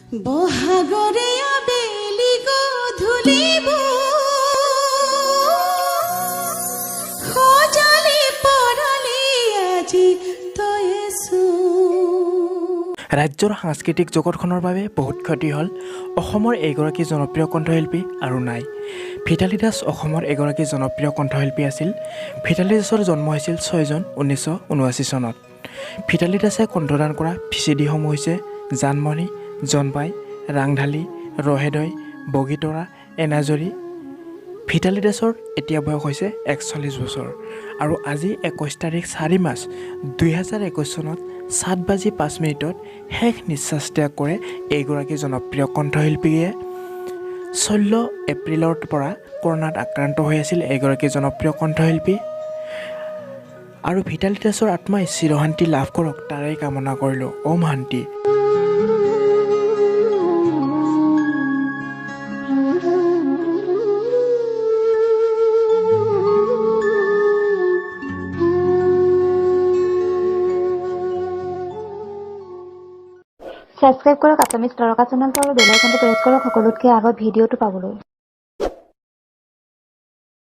বহাগৰে আবেলি গধূলিব সজালি পৰালি আজি তয়েছো। ৰাজ্যৰ সাংস্কৃতিক জগতখনৰ বাবে বহুত ক্ষতি হ'ল অসমৰ এগৰাকী জনপ্ৰিয় কণ্ঠশিল্পী আৰু নাই। ভিতালী দাস অসমৰ এগৰাকী জনপ্ৰিয় কণ্ঠশিল্পী আছিল। ভিতালী দাসৰ জন্ম হৈছিল 6 জুন 1979 চনত। ভিতালী দাসে কণ্ঠদান কৰা ভিচিডিসমূহ হৈছে জানমণি, জনবাই, ৰাংঢালী, ৰহেদৈ, বগীতৰা, এনাজৰী। ভিতালী দাসৰ এতিয়া বয়স হৈছে 41 বছৰ আৰু আজি 21 তাৰিখ 4 মাৰ্চ 2021 চনত 7:05 শেষ নিশ্বাস ত্যাগ কৰে এইগৰাকী জনপ্ৰিয় কণ্ঠশিল্পীয়ে। 16 এপ্ৰিলৰ পৰা কৰোণাত আক্ৰান্ত হৈ আছিল এইগৰাকী জনপ্ৰিয় কণ্ঠশিল্পী আৰু ভিতালী দাসৰ আত্মাই চিৰশান্তি লাভ কৰক তাৰেই কামনা কৰিলোঁ। ওম শান্তি। সাবস্ক্ৰাইব কৰক আছামিজ তাৰকা চেনেলটো আৰু বেল আইকনটো প্ৰেছ কৰক সকলোতকৈ আগত ভিডিঅ'টো পাবলৈ।